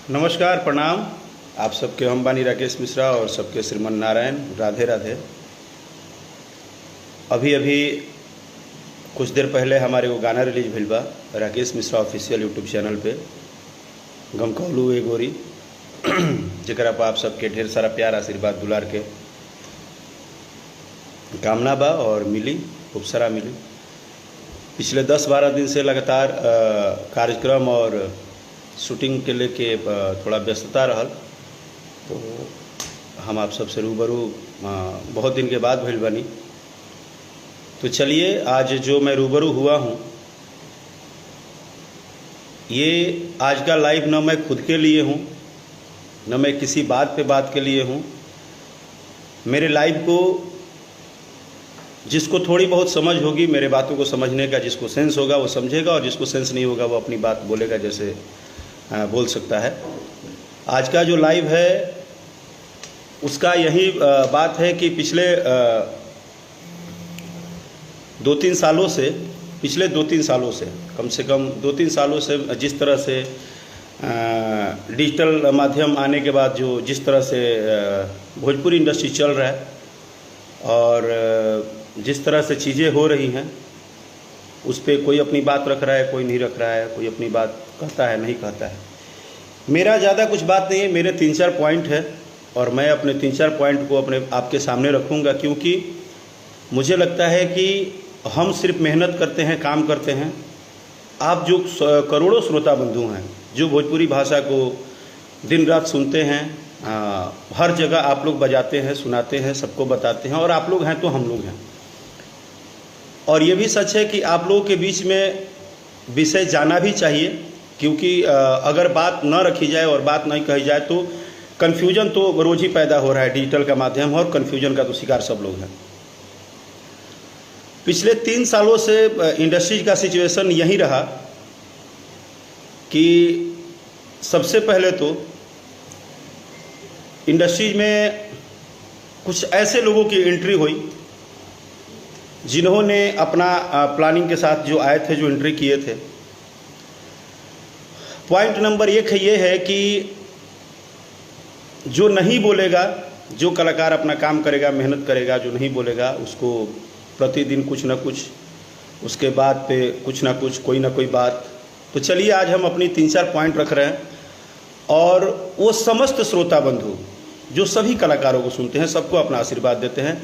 नमस्कार, प्रणाम। आप सबके हम बानी राकेश मिश्रा और सबके श्रीमन नारायण। राधे राधे। अभी अभी कुछ देर पहले हमारे वो गाना रिलीज भइल बा Rakesh Mishra official YouTube channel पे, गम कहलू ए गोरी, जरा पर आप सबके ढेर सारा प्यार, आशीर्वाद, दुलार के कामना बा और मिली, खूब सारा मिली। पिछले 10-12 दिन से लगातार कार्यक्रम और शूटिंग के लेके थोड़ा व्यस्तता रहल, तो हम आप सबसे रूबरू बहुत दिन के बाद भइल बनी। तो चलिए, आज जो मैं रूबरू हुआ हूँ, ये आज का लाइव न मैं खुद के लिए हूँ, न मैं किसी बात पे बात के लिए हूँ। मेरे लाइव को जिसको थोड़ी बहुत समझ होगी मेरे बातों को समझने का, जिसको सेंस होगा वो समझेगा, और जिसको सेंस नहीं होगा वो अपनी बात बोलेगा जैसे बोल सकता है। आज का जो लाइव है उसका यही बात है कि पिछले 2-3 सालों से, कम से कम 2-3 सालों से जिस तरह से डिजिटल माध्यम आने के बाद जिस तरह से भोजपुरी इंडस्ट्री चल रहा है और जिस तरह से चीज़ें हो रही हैं, उस पर कोई अपनी बात रख रहा है, कोई नहीं रख रहा है, कोई अपनी बात कहता है, नहीं कहता है। मेरा ज़्यादा कुछ बात नहीं है, मेरे 3-4 पॉइंट है और मैं अपने 3-4 पॉइंट को अपने आपके सामने रखूँगा, क्योंकि मुझे लगता है कि हम सिर्फ मेहनत करते हैं, काम करते हैं। आप जो करोड़ों श्रोता बंधु हैं जो भोजपुरी भाषा को दिन रात सुनते हैं, हर जगह आप लोग बजाते हैं, सुनाते हैं, सबको बताते हैं, और आप लोग हैं तो हम लोग हैं। और ये भी सच है कि आप लोगों के बीच में विषय जाना भी चाहिए, क्योंकि अगर बात न रखी जाए और बात नहीं कही जाए तो कन्फ्यूजन तो रोज़ ही पैदा हो रहा है डिजिटल का माध्यम, और कन्फ्यूजन का तो शिकार सब लोग हैं। पिछले 3 सालों से इंडस्ट्री का सिचुएशन यही रहा कि सबसे पहले तो इंडस्ट्री में कुछ ऐसे लोगों की एंट्री हुई जिन्होंने अपना प्लानिंग के साथ जो आए थे, जो एंट्री किए थे। पॉइंट नंबर 1 ये है कि जो नहीं बोलेगा, जो कलाकार अपना काम करेगा, मेहनत करेगा, जो नहीं बोलेगा उसको प्रतिदिन कुछ ना कुछ, उसके बाद पे कुछ ना कुछ, कोई ना कोई बात। तो चलिए, आज हम अपनी 3-4 पॉइंट रख रहे हैं, और वो समस्त श्रोता बंधु जो सभी कलाकारों को सुनते हैं, सबको अपना आशीर्वाद देते हैं।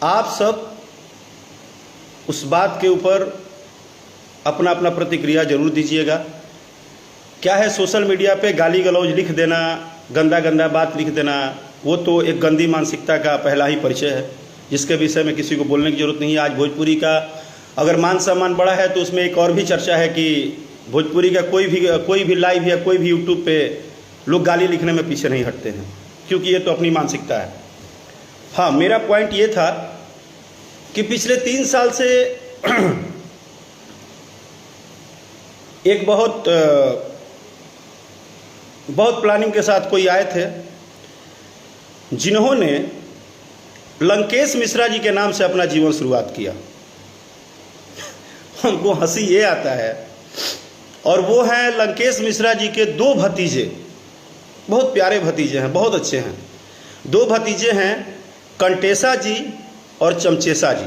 आप सब उस बात के ऊपर अपना अपना प्रतिक्रिया जरूर दीजिएगा। क्या है, सोशल मीडिया पे गाली गलौज लिख देना, गंदा गंदा बात लिख देना, वो तो एक गंदी मानसिकता का पहला ही परिचय है, जिसके विषय में किसी को बोलने की जरूरत नहीं है। आज भोजपुरी का अगर मान सम्मान बढ़ा है तो उसमें एक और भी चर्चा है कि भोजपुरी का कोई भी लाइव या कोई भी यूट्यूब पे लोग गाली लिखने में पीछे नहीं हटते हैं, क्योंकि ये तो अपनी मानसिकता है। हाँ, मेरा पॉइंट ये था कि पिछले 3 साल से एक बहुत प्लानिंग के साथ कोई आए थे जिन्होंने लंकेश मिश्रा जी के नाम से अपना जीवन शुरुआत किया। हमको हंसी ये आता है, और वो हैं लंकेश मिश्रा जी के 2 भतीजे, बहुत प्यारे भतीजे हैं, बहुत अच्छे हैं। 2 भतीजे हैं, कंटेसा जी और चमचेसा जी।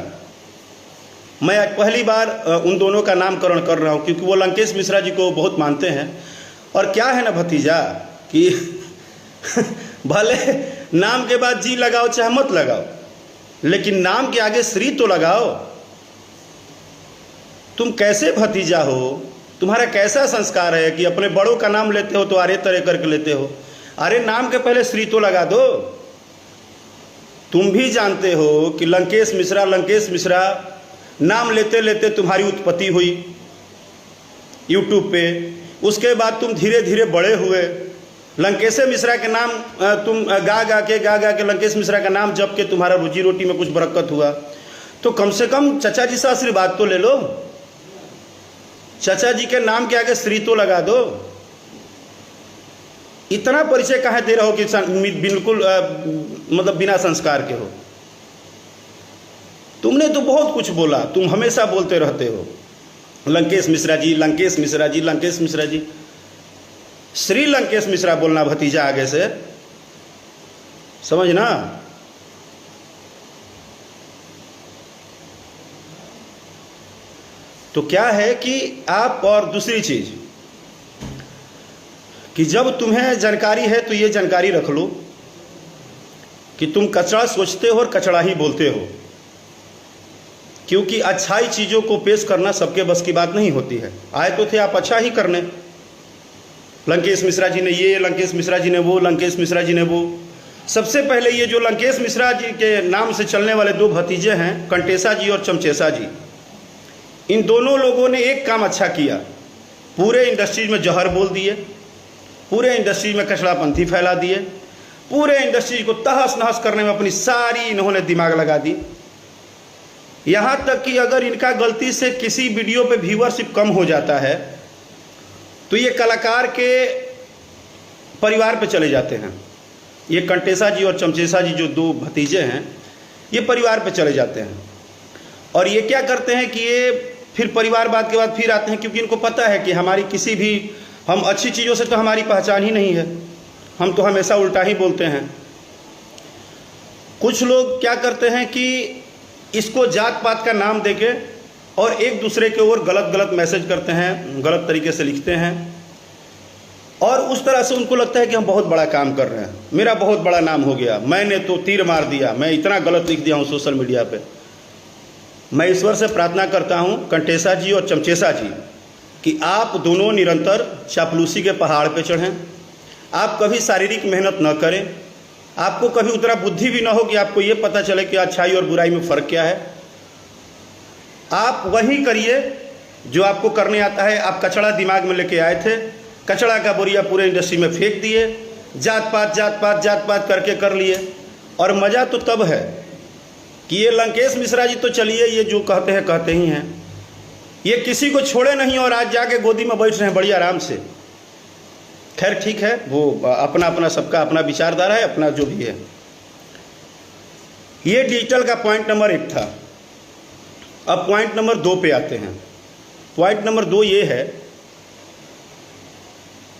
मैं आज पहली बार उन दोनों का नामकरण कर रहा हूँ, क्योंकि वो लंकेश मिश्रा जी को बहुत मानते हैं। और क्या है ना भतीजा कि भले नाम के बाद जी लगाओ चाहे मत लगाओ, लेकिन नाम के आगे श्री तो लगाओ। तुम कैसे भतीजा हो, तुम्हारा कैसा संस्कार है कि अपने बड़ों का नाम लेते हो तो आरे तरह करके लेते हो। अरे नाम के पहले श्री तो लगा दो। तुम भी जानते हो कि लंकेश मिश्रा नाम लेते लेते तुम्हारी उत्पत्ति हुई यूट्यूब पे। उसके बाद तुम धीरे धीरे बड़े हुए, लंकेश मिश्रा के नाम तुम गा गा के लंकेश मिश्रा का नाम जप के तुम्हारा रोजी रोटी में कुछ बरकत हुआ। तो कम से कम चचा जी से आशीर्वाद तो ले लो, चचा जी के नाम के आगे श्री तो लगा दो। इतना परिचय काहे दे रहे हो कि बिल्कुल मतलब बिना संस्कार के हो। तुमने तो बहुत कुछ बोला, तुम हमेशा बोलते रहते हो लंकेश मिश्रा जी, लंकेश मिश्रा जी, लंकेश मिश्रा जी। श्री लंकेश मिश्रा बोलना भतीजा आगे से, समझना। तो क्या है कि आप, और दूसरी चीज कि जब तुम्हें जानकारी है तो ये जानकारी रख लो कि तुम कचरा सोचते हो और कचरा ही बोलते हो, क्योंकि अच्छाई चीज़ों को पेश करना सबके बस की बात नहीं होती है। आए तो थे आप अच्छा ही करने, लंकेश मिश्रा जी ने ये, लंकेश मिश्रा जी ने वो, लंकेश मिश्रा जी ने वो। सबसे पहले ये जो लंकेश मिश्रा जी के नाम से चलने वाले दो भतीजे हैं, कंटेसा जी और चमचेसा जी, इन दोनों लोगों ने एक काम अच्छा किया, पूरे इंडस्ट्रीज में जहर बोल दिए, पूरे इंडस्ट्री में कचरापंथी फैला दिए, पूरे इंडस्ट्री को तहस नहस करने में अपनी सारी इन्होंने दिमाग लगा दी। यहाँ तक कि अगर इनका गलती से किसी वीडियो पे व्यूअरशिप कम हो जाता है तो ये कलाकार के परिवार पे चले जाते हैं। ये कंटेसा जी और चमचेसा जी जो दो भतीजे हैं, ये परिवार पे चले जाते हैं। और ये क्या करते हैं कि ये फिर परिवारवाद के बाद फिर आते हैं, क्योंकि इनको पता है कि हमारी किसी भी, हम अच्छी चीज़ों से तो हमारी पहचान ही नहीं है, हम तो हमेशा उल्टा ही बोलते हैं। कुछ लोग क्या करते हैं कि इसको जात पात का नाम देके और एक दूसरे के ओर गलत गलत मैसेज करते हैं, गलत तरीके से लिखते हैं, और उस तरह से उनको लगता है कि हम बहुत बड़ा काम कर रहे हैं, मेरा बहुत बड़ा नाम हो गया, मैंने तो तीर मार दिया, मैं इतना गलत लिख दिया हूँ सोशल मीडिया पे। मैं ईश्वर से प्रार्थना करता हूँ कंटेसा जी और चमचेसा जी कि आप दोनों निरंतर चापलूसी के पहाड़ पे चढ़ें, आप कभी शारीरिक मेहनत न करें, आपको कभी उतना बुद्धि भी ना हो कि आपको ये पता चले कि अच्छाई और बुराई में फ़र्क क्या है। आप वही करिए जो आपको करने आता है। आप कचड़ा दिमाग में लेके आए थे, कचड़ा का बोरिया पूरे इंडस्ट्री में फेंक दिए, जात पात जात पात जात पात करके कर लिए। और मज़ा तो तब है कि ये लंकेश मिश्रा जी तो चलिए, ये जो कहते हैं कहते ही हैं, ये किसी को छोड़े नहीं और आज जाके गोदी में बैठ रहे हैं बड़ी आराम से। खैर ठीक है, वो अपना अपना सबका अपना विचारधारा है, अपना जो भी है। ये डिजिटल का पॉइंट नंबर 1 था। अब पॉइंट नंबर 2 पे आते हैं। पॉइंट नंबर 2 ये है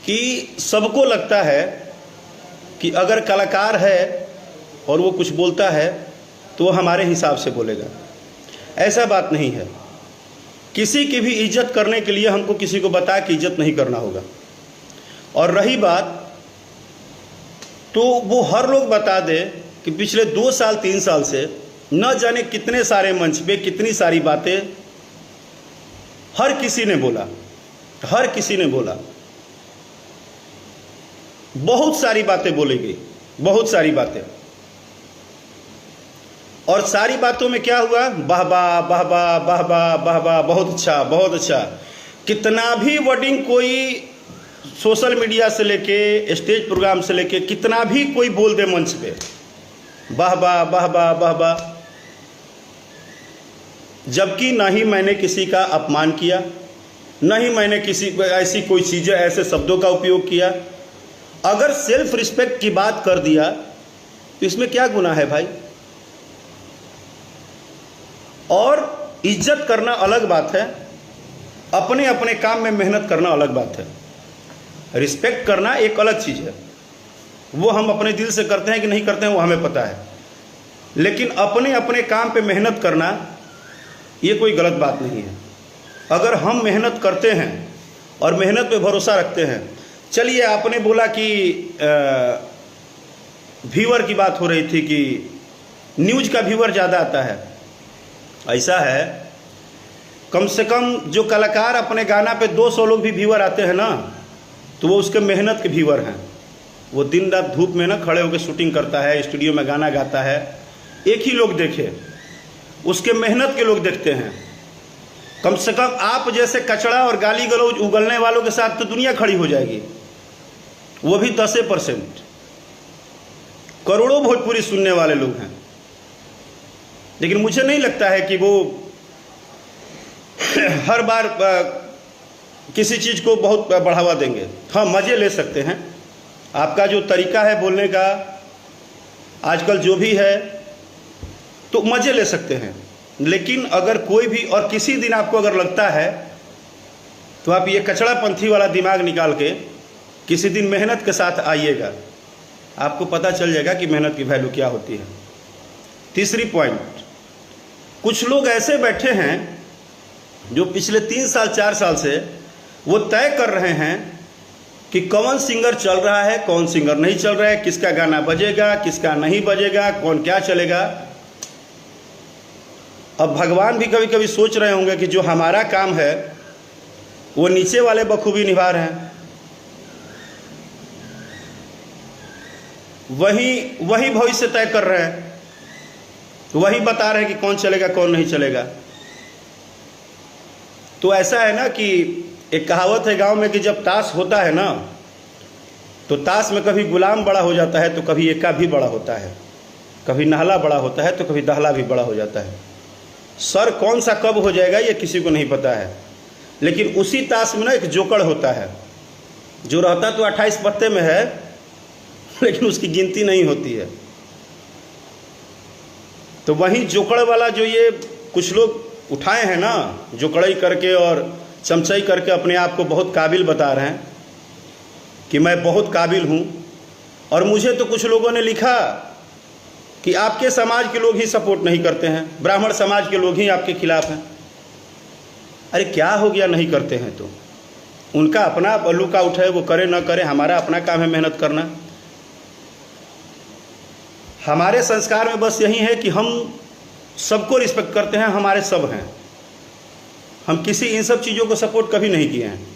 कि सबको लगता है कि अगर कलाकार है और वो कुछ बोलता है तो वो हमारे हिसाब से बोलेगा। ऐसा बात नहीं है। किसी की भी इज्जत करने के लिए हमको किसी को बता के इज्जत नहीं करना होगा। और रही बात, तो वो हर लोग बता दे कि पिछले 2 साल 3 साल से न जाने कितने सारे मंच पे कितनी सारी बातें हर किसी ने बोला, हर किसी ने बोला, बहुत सारी बातें बोली गई, बहुत सारी बातें। और सारी बातों में क्या हुआ? वाह वाह वाह वाह वाह वाह वाह वाह, बहुत अच्छा बहुत अच्छा। कितना भी वर्डिंग कोई सोशल मीडिया से लेके स्टेज प्रोग्राम से लेके कितना भी कोई बोल दे मंच पे, वाह वाह वाह वाह वाह वाह, जबकि ना ही मैंने किसी का अपमान किया, ना ही मैंने किसी ऐसी कोई चीज़ें ऐसे शब्दों का उपयोग किया। अगर सेल्फ रिस्पेक्ट की बात कर दिया तो इसमें क्या गुनाह है भाई? और इज्जत करना अलग बात है, अपने अपने काम में मेहनत करना अलग बात है। रिस्पेक्ट करना एक अलग चीज़ है, वो हम अपने दिल से करते हैं कि नहीं करते हैं वो हमें पता है। लेकिन अपने अपने काम पे मेहनत करना ये कोई गलत बात नहीं है। अगर हम मेहनत करते हैं और मेहनत पे भरोसा रखते हैं। चलिए, आपने बोला कि व्यूअर की बात हो रही थी कि न्यूज़ का व्यूअर ज़्यादा आता है। ऐसा है, कम से कम जो कलाकार अपने गाना पे 200 लोग भी व्यूअर आते हैं ना, तो वो उसके मेहनत के व्यूअर हैं। वो दिन रात धूप में ना खड़े होकर शूटिंग करता है, स्टूडियो में गाना गाता है, एक ही लोग देखे, उसके मेहनत के लोग देखते हैं। कम से कम आप जैसे कचड़ा और गाली गलौज उगलने वालों के साथ तो दुनिया खड़ी हो जाएगी, वो भी 10%। करोड़ों भोजपुरी सुनने वाले लोग हैं, लेकिन मुझे नहीं लगता है कि वो हर बार किसी चीज़ को बहुत बढ़ावा देंगे। हाँ, मज़े ले सकते हैं। आपका जो तरीका है बोलने का आजकल जो भी है, तो मज़े ले सकते हैं। लेकिन अगर कोई भी और किसी दिन आपको अगर लगता है तो आप ये कचड़ापंथी वाला दिमाग निकाल के किसी दिन मेहनत के साथ आइएगा, आपको पता चल जाएगा कि मेहनत की वैल्यू क्या होती है। तीसरी पॉइंट, कुछ लोग ऐसे बैठे हैं जो पिछले 3 साल 4 साल से वो तय कर रहे हैं कि कौन सिंगर चल रहा है, कौन सिंगर नहीं चल रहा है, किसका गाना बजेगा, किसका नहीं बजेगा, कौन क्या चलेगा। अब भगवान भी कभी कभी सोच रहे होंगे कि जो हमारा काम है वो नीचे वाले बखूबी निभा रहे हैं, वही भविष्य तय कर रहे हैं, वही बता रहे हैं कि कौन चलेगा कौन नहीं चलेगा। तो ऐसा है ना कि एक कहावत है गांव में कि जब ताश होता है ना तो ताश में कभी गुलाम बड़ा हो जाता है तो कभी एका भी बड़ा होता है, कभी नहला बड़ा होता है तो कभी दहला भी बड़ा हो जाता है। सर कौन सा कब हो जाएगा ये किसी को नहीं पता है, लेकिन उसी ताश में ना एक जोकड़ होता है जो रहता तो 28 पत्ते में है लेकिन उसकी गिनती नहीं होती है। तो वही जोकड़ वाला जो ये कुछ लोग उठाए हैं ना, जोकड़ई करके और चमचई करके अपने आप को बहुत काबिल बता रहे हैं कि मैं बहुत काबिल हूँ। और मुझे तो कुछ लोगों ने लिखा कि आपके समाज के लोग ही सपोर्ट नहीं करते हैं, ब्राह्मण समाज के लोग ही आपके खिलाफ हैं। अरे क्या हो गया नहीं करते हैं तो? उनका अपना बल्लू का उठाए, वो करे ना करे, हमारा अपना काम है मेहनत करना। हमारे संस्कार में बस यही है कि हम सबको रिस्पेक्ट करते हैं, हमारे सब हैं। हम किसी इन सब चीज़ों को सपोर्ट कभी नहीं किए हैं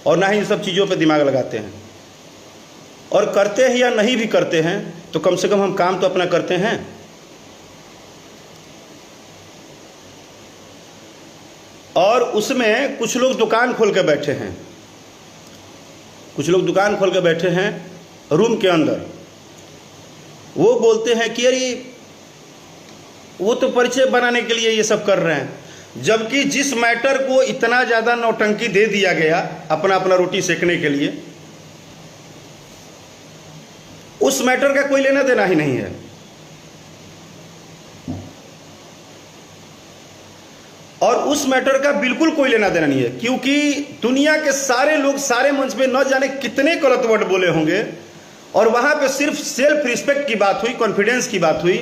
और ना ही इन सब चीज़ों पे दिमाग लगाते हैं। और करते हैं या नहीं भी करते हैं तो कम से कम हम काम तो अपना करते हैं। और उसमें कुछ लोग दुकान खोल के बैठे हैं, कुछ लोग दुकान खोल के बैठे हैं रूम के अंदर। वो बोलते हैं कि अरे वो तो परिचय बनाने के लिए ये सब कर रहे हैं, जबकि जिस मैटर को इतना ज़्यादा नौटंकी दे दिया गया अपना अपना रोटी सेकने के लिए, उस मैटर का कोई लेना देना ही नहीं है। और उस मैटर का बिल्कुल कोई लेना देना नहीं है, क्योंकि दुनिया के सारे लोग सारे मंच पे न जाने कितने गलत वर्ड बोले होंगे और वहां पे सिर्फ सेल्फ रिस्पेक्ट की बात हुई, कॉन्फिडेंस की बात हुई,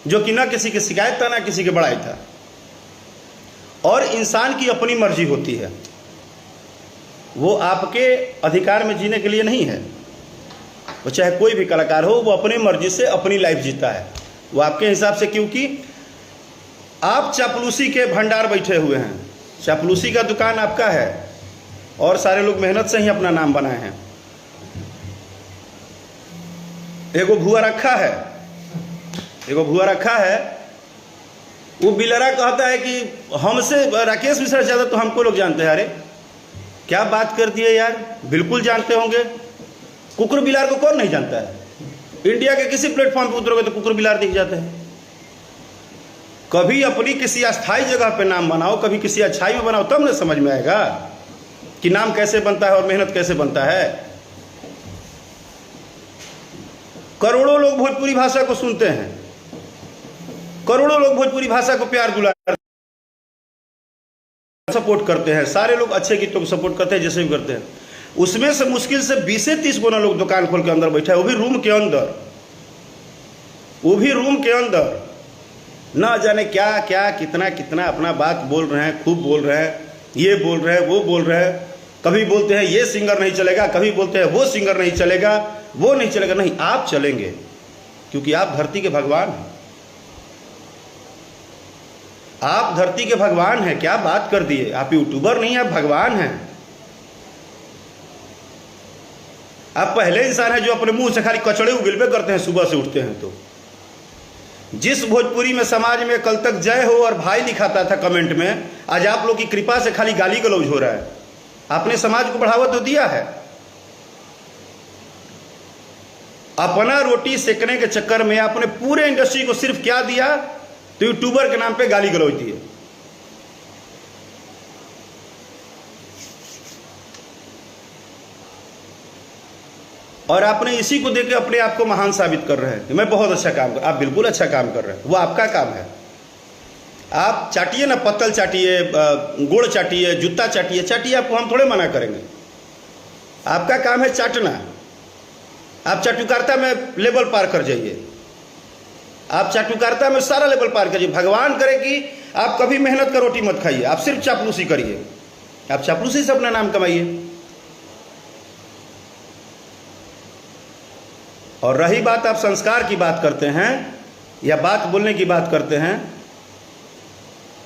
जो कि ना किसी की शिकायत था ना किसी की बड़ाई था। और इंसान की अपनी मर्जी होती है, वो आपके अधिकार में जीने के लिए नहीं है। वो चाहे कोई भी कलाकार हो, वो अपनी मर्जी से अपनी लाइफ जीता है, वो आपके हिसाब से। क्योंकि आप चापलूसी के भंडार बैठे हुए हैं, चापलूसी का दुकान आपका है और सारे लोग मेहनत से ही अपना नाम बनाए हैं। एगो भुआ रखा है, एगो भुआ रखा है, वो बिलरा कहता है कि हमसे राकेश मिश्रा ज़्यादा तो हमको लोग जानते हैं। अरे क्या बात कर दिए यार, बिल्कुल जानते होंगे। कुकुर बिलार को कौन नहीं जानता है? इंडिया के किसी प्लेटफॉर्म पे उतरोगे तो कुकुर बिलार दिख जाते हैं। कभी अपनी किसी अस्थायी जगह पे नाम बनाओ, कभी किसी अच्छाई में बनाओ, तब ना समझ में आएगा कि नाम कैसे बनता है और मेहनत कैसे बनता है। करोड़ों लोग भोजपुरी भाषा को सुनते हैं, करोड़ों लोग भोजपुरी भाषा को प्यार दुलार सपोर्ट करते हैं, सारे लोग अच्छे गीतों को सपोर्ट करते हैं जैसे भी करते हैं। उसमें से मुश्किल से 20 से 30 गुना लोग दुकान खोल के अंदर बैठा है, वो भी रूम के अंदर, वो भी रूम के अंदर। ना जाने क्या क्या कितना कितना अपना बात बोल रहे हैं, खूब बोल रहे हैं, ये बोल रहे हैं, वो बोल रहे हैं। कभी बोलते हैं ये सिंगर नहीं चलेगा, कभी बोलते हैं वो सिंगर नहीं चलेगा, वो नहीं चलेगा। नहीं, आप चलेंगे, क्योंकि आप धरती के भगवान हैं, आप धरती के भगवान हैं। क्या बात कर दिए, आप यूट्यूबर नहीं, आप भगवान हैं। आप पहले इंसान हैं जो अपने मुंह से खाली कचड़े उगिलबे करते हैं सुबह से उठते हैं तो। जिस भोजपुरी में समाज में कल तक जय हो और भाई लिखाता था कमेंट में, आज आप लोग की कृपा से खाली गाली गलौज हो रहा है। आपने समाज को बढ़ावा तो दिया है, अपना रोटी सेकने के चक्कर में आपने पूरे इंडस्ट्री को सिर्फ क्या दिया, तो यूट्यूबर के नाम पे गाली गलौज दिए। और आपने इसी को देकर अपने आप को महान साबित कर रहे हैं कि मैं बहुत अच्छा काम कर। आप बिल्कुल अच्छा काम कर रहे हैं, वो आपका काम है। आप चाटिए ना, पत्तल चाटिए, गुड़ चाटिए, जूता चाटिए, चाटिए, आपको हम थोड़े मना करेंगे। आपका काम है चाटना। आप चाटुकारिता में लेवल पार कर जाइए, आप चाटुकारिता में सारा लेवल पार करिए। भगवान करे कि आप कभी मेहनत का रोटी मत खाइए, आप सिर्फ चापलूसी करिए, आप चापलूसी से अपना नाम कमाइए। और रही बात, आप संस्कार की बात करते हैं या बात बोलने की बात करते हैं,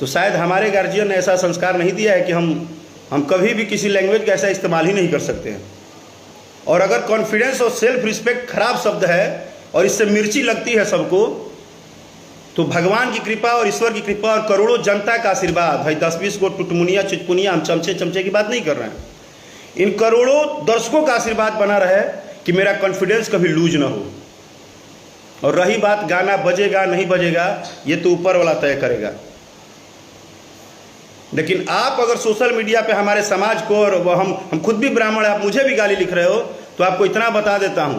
तो शायद हमारे गार्जियन ने ऐसा संस्कार नहीं दिया है कि हम कभी भी किसी लैंग्वेज का ऐसा इस्तेमाल ही नहीं कर सकते हैं। और अगर कॉन्फिडेंस और सेल्फ रिस्पेक्ट खराब शब्द है और इससे मिर्ची लगती है सबको, तो भगवान की कृपा और ईश्वर की कृपा और करोड़ों जनता का आशीर्वाद, भाई 10-20 को टुटमुनिया चुटपुनिया हम चमचे की बात नहीं कर रहे हैं, इन करोड़ों दर्शकों का आशीर्वाद बना रहे कि मेरा कॉन्फिडेंस कभी लूज ना हो। और रही बात गाना बजेगा नहीं बजेगा, ये तो ऊपर वाला तय करेगा। लेकिन आप अगर सोशल मीडिया पे हमारे समाज को, और हम खुद भी ब्राह्मण, आप मुझे भी गाली लिख रहे हो, तो आपको इतना बता देता हूं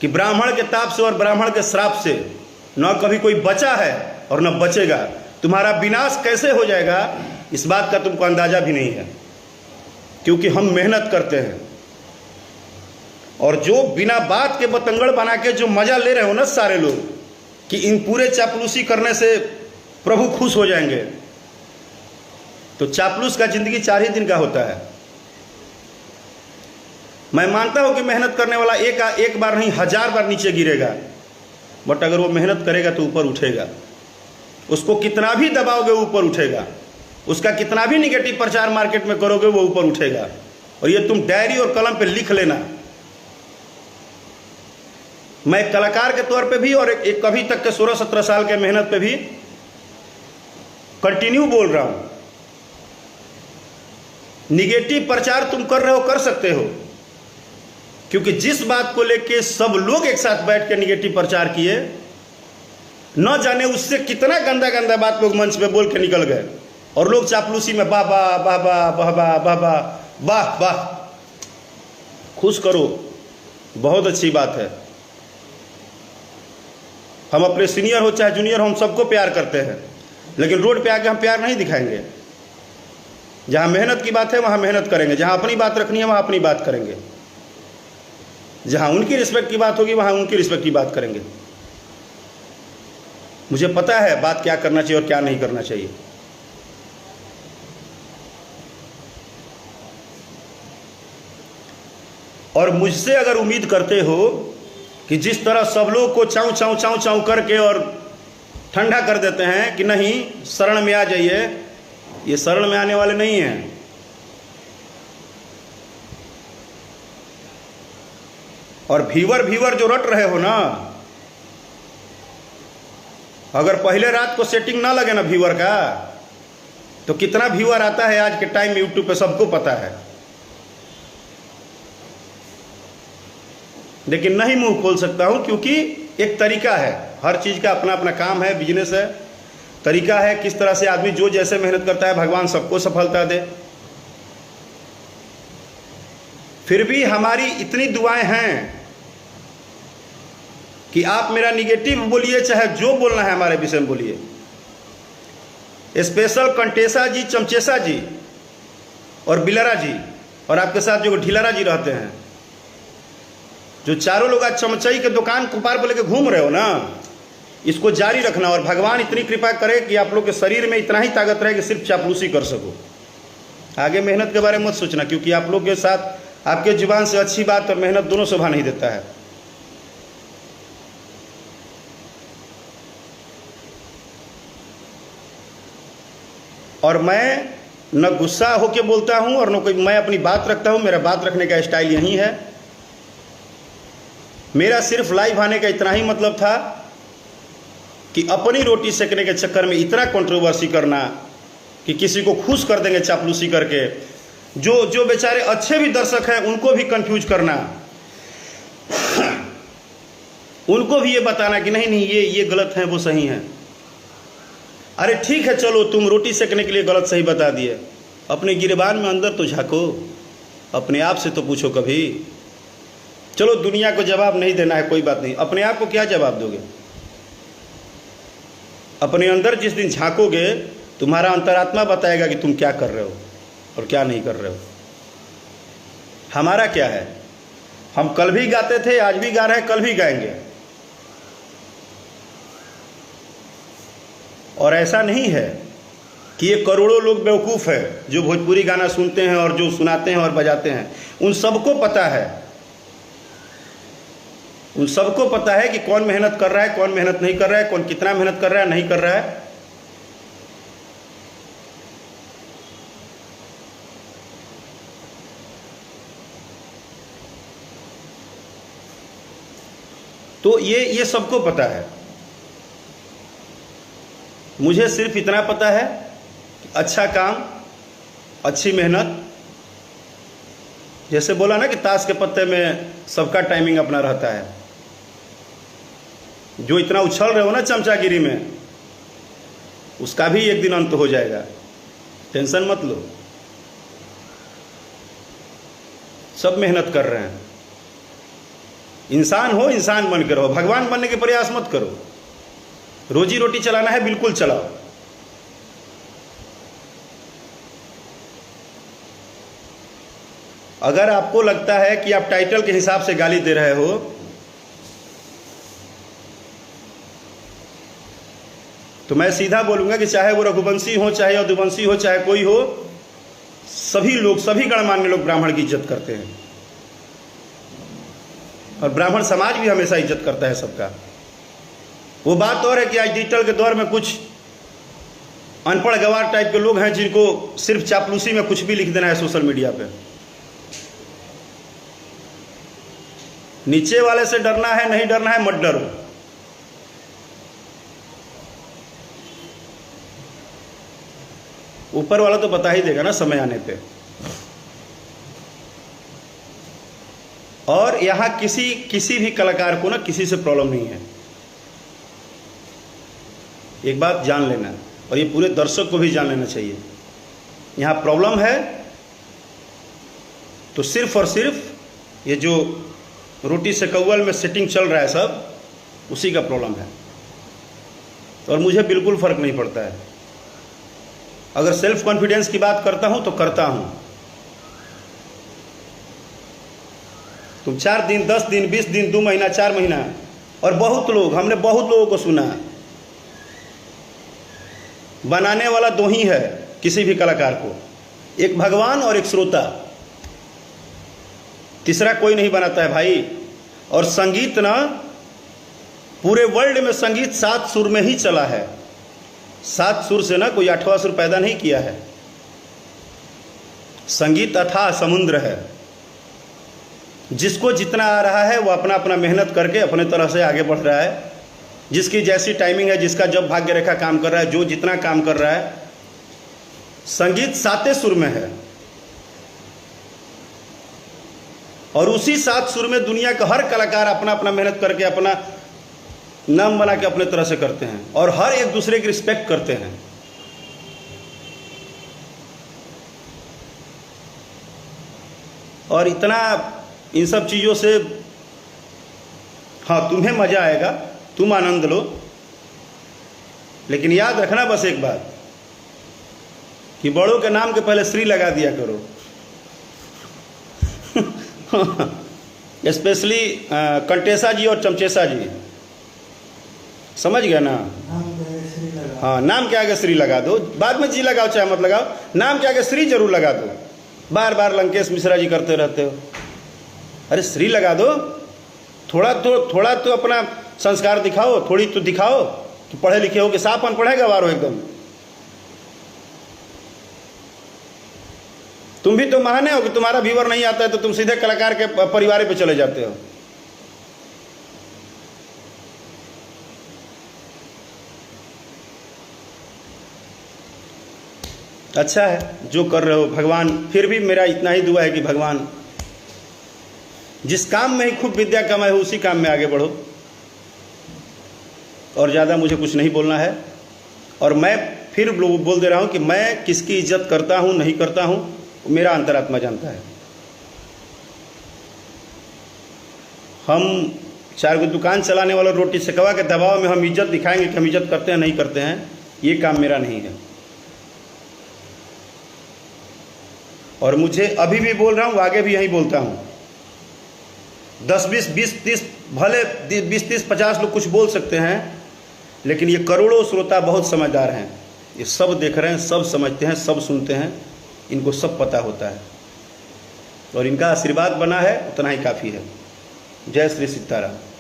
कि ब्राह्मण के ताप से और ब्राह्मण के श्राप से न कभी कोई बचा है और न बचेगा। तुम्हारा विनाश कैसे हो जाएगा इस बात का तुमको अंदाजा भी नहीं है, क्योंकि हम मेहनत करते हैं। और जो बिना बात के बतंगड़ बना के जो मजा ले रहे हो ना सारे लोग, कि इन पूरे चापलूसी करने से प्रभु खुश हो जाएंगे, तो चापलूस का जिंदगी 4 ही दिन का होता है। मैं मानता हूं कि मेहनत करने वाला एक बार नहीं 1000 बार नीचे गिरेगा, बट अगर वो मेहनत करेगा तो ऊपर उठेगा। उसको कितना भी दबाओगे ऊपर उठेगा, उसका कितना भी निगेटिव प्रचार मार्केट में करोगे वो ऊपर उठेगा। और ये तुम डायरी और कलम पे लिख लेना। मैं कलाकार के तौर पे भी और एक कभी तक के 16-17 साल के मेहनत पे भी कंटिन्यू बोल रहा हूं, निगेटिव प्रचार तुम कर रहे हो, कर सकते हो, क्योंकि जिस बात को लेके सब लोग एक साथ बैठ के निगेटिव प्रचार किए, न जाने उससे कितना गंदा गंदा बात लोग मंच पे बोल के निकल गए, और लोग चापलूसी में वाह वाह वाह वाह वाह वाह वाह वाह वाह। खुश करो, बहुत अच्छी बात है। हम अपने सीनियर हो चाहे जूनियर हो, हम सबको प्यार करते हैं, लेकिन रोड पे आके हम प्यार नहीं दिखाएंगे। जहां मेहनत की बात है वहां मेहनत करेंगे, जहां अपनी बात रखनी है वहां अपनी बात करेंगे, जहां उनकी रिस्पेक्ट की बात होगी वहां उनकी रिस्पेक्ट की बात करेंगे। मुझे पता है बात क्या करना चाहिए और क्या नहीं करना चाहिए। और मुझसे अगर उम्मीद करते हो कि जिस तरह सब लोग को चाऊ चाऊ चाऊ चाऊ करके और ठंडा कर देते हैं कि नहीं शरण में आ जाइए, ये शरण में आने वाले नहीं हैं। और व्यूअर जो रट रहे हो ना, अगर पहले रात को सेटिंग ना लगे ना व्यूअर का, तो कितना व्यूअर आता है आज के टाइम में यूट्यूब पे सबको पता है। लेकिन नहीं मुंह खोल सकता हूं, क्योंकि एक तरीका है, हर चीज का अपना अपना काम है, बिजनेस है, तरीका है किस तरह से आदमी जो जैसे मेहनत करता है भगवान सबको सफलता दे। फिर भी हमारी इतनी दुआएं हैं कि आप मेरा निगेटिव बोलिए चाहे जो बोलना है हमारे विषय में बोलिए। स्पेशल कंटेसा जी, चमचेसा जी और बिलरा जी, और आपके साथ जो ढिलरा जी रहते हैं, जो चारों लोग आज चमचई के दुकान कुपार पर लेके घूम रहे हो ना, इसको जारी रखना। और भगवान इतनी कृपा करे कि आप लोग के शरीर में इतना ही ताकत रहे कि सिर्फ चापलूसी कर सको। आगे मेहनत के बारे में मत सोचना, क्योंकि आप लोग के साथ आपके जुबान से अच्छी बात और मेहनत दोनों शोभा नहीं देता है। और मैं न गुस्सा होके बोलता हूं और न कोई, मैं अपनी बात रखता हूं। मेरा बात रखने का स्टाइल यही है। मेरा सिर्फ लाइव आने का इतना ही मतलब था कि अपनी रोटी सेकने के चक्कर में इतना कंट्रोवर्सी करना कि किसी को खुश कर देंगे चापलूसी करके, जो बेचारे अच्छे भी दर्शक हैं उनको भी कंफ्यूज करना, उनको भी ये बताना कि नहीं नहीं ये गलत है वो सही है। अरे ठीक है, चलो तुम रोटी सेकने के लिए गलत सही बता दिए, अपने गिरबान में अंदर तो झांको, अपने आप से तो पूछो कभी। चलो दुनिया को जवाब नहीं देना है, कोई बात नहीं, अपने आप को क्या जवाब दोगे? अपने अंदर जिस दिन झांकोगे तुम्हारा अंतरात्मा बताएगा कि तुम क्या कर रहे हो और क्या नहीं कर रहे हो। हमारा क्या है? हम कल भी गाते थे, आज भी गा रहे हैं, कल भी गाएंगे। और ऐसा नहीं है कि ये करोड़ों लोग बेवकूफ़ है जो भोजपुरी गाना सुनते हैं और जो सुनाते हैं और बजाते हैं। उन सबको पता है, उन सबको पता है कि कौन मेहनत कर रहा है, कौन मेहनत नहीं कर रहा है, कौन कितना मेहनत कर रहा है, नहीं कर रहा है। तो ये सबको पता है। मुझे सिर्फ इतना पता है कि अच्छा काम, अच्छी मेहनत, जैसे बोला ना कि ताश के पत्ते में सबका टाइमिंग अपना रहता है। जो इतना उछल रहे हो ना चमचागिरी में, उसका भी एक दिन अंत हो जाएगा, टेंशन मत लो। सब मेहनत कर रहे हैं। इंसान हो, इंसान बन के रहो, भगवान बनने के प्रयास मत करो। रोजी रोटी चलाना है, बिल्कुल चलाओ। अगर आपको लगता है कि आप टाइटल के हिसाब से गाली दे रहे हो, तो मैं सीधा बोलूंगा कि चाहे वो रघुवंशी हो, चाहे यदुवंशी हो, चाहे कोई हो, सभी लोग, सभी गणमान्य लोग ब्राह्मण की इज्जत करते हैं। और ब्राह्मण समाज भी हमेशा इज्जत करता है सबका। वो बात और है कि आज डिजिटल के दौर में कुछ अनपढ़ गवार टाइप के लोग हैं जिनको सिर्फ चापलूसी में कुछ भी लिख देना है सोशल मीडिया पे। नीचे वाले से डरना है, नहीं डरना है, मत डरो। ऊपर वाला तो बता ही देगा ना समय आने पे। और यहां किसी भी कलाकार को ना किसी से प्रॉब्लम नहीं है। एक बात जान लेना, और ये पूरे दर्शक को भी जान लेना चाहिए। यहां प्रॉब्लम है तो सिर्फ और सिर्फ ये जो रोटी से कव्वल में सेटिंग चल रहा है सब, उसी का प्रॉब्लम है। और मुझे बिल्कुल फर्क नहीं पड़ता है। अगर सेल्फ कॉन्फिडेंस की बात करता हूं तो करता हूं। तुम 4 दिन, 10 दिन, 20 दिन, 2 महीना, 4 महीना, और बहुत लोग, हमने बहुत लोगों को सुना, बनाने वाला 2 ही है किसी भी कलाकार को, एक भगवान और एक श्रोता। तीसरा कोई नहीं बनाता है भाई। और संगीत ना, पूरे वर्ल्ड में संगीत 7 सुर में ही चला है। 7 सुर से ना कोई 8वां सुर पैदा नहीं किया है। संगीत अथाह समुद्र है। जिसको जितना आ रहा है वो अपना अपना मेहनत करके अपने तरह से आगे बढ़ रहा है। जिसकी जैसी टाइमिंग है, जिसका जब भाग्य रेखा काम कर रहा है, जो जितना काम कर रहा है। संगीत 7 सुर में है, और उसी 7 सुर में दुनिया का हर कलाकार अपना अपना मेहनत करके अपना नाम बना के अपने तरह से करते हैं, और हर एक दूसरे की रिस्पेक्ट करते हैं। और इतना इन सब चीज़ों से, हाँ तुम्हें मज़ा आएगा, तुम आनंद लो, लेकिन याद रखना बस एक बात कि बड़ों के नाम के पहले श्री लगा दिया करो। स्पेशली कंटेसा जी और चमचेसा जी, समझ गया ना? हाँ, नाम के आगे श्री लगा दो। बाद में जी लगाओ चाहे मत लगाओ, नाम के आगे श्री जरूर लगा दो। बार बार लंकेश मिश्रा जी करते रहते हो। अरे श्री लगा दो। थोड़ा तो अपना संस्कार दिखाओ, थोड़ी तो दिखाओ कि पढ़े लिखे हो कि साफ अनपढ़े गवार हो एकदम। तुम भी तो महाने हो कि तुम्हारा व्यूअर नहीं आता है तो तुम सीधे कलाकार के परिवार पे चले जाते हो। अच्छा है जो कर रहे हो, भगवान, फिर भी मेरा इतना ही दुआ है कि भगवान जिस काम में ही खूब विद्या कमाए हो उसी काम में आगे बढ़ो। और ज़्यादा मुझे कुछ नहीं बोलना है। और मैं फिर बोल दे रहा हूँ कि मैं किसकी इज्जत करता हूँ, नहीं करता हूँ, मेरा अंतरात्मा जानता है। हम 4 गो दुकान चलाने वाला रोटी सेकवा के दबाव में हम इज्जत दिखाएंगे कि हम इज्जत करते हैं, नहीं करते हैं, ये काम मेरा नहीं है। और मुझे अभी भी बोल रहा हूँ, आगे भी यही बोलता हूँ। 10 20 20 30 भले 20 30 50 लोग कुछ बोल सकते हैं, लेकिन ये करोड़ों श्रोता बहुत समझदार हैं। ये सब देख रहे हैं, सब समझते हैं, सब सुनते हैं, इनको सब पता होता है और इनका आशीर्वाद बना है, उतना ही काफ़ी है। जय श्री सीताराम।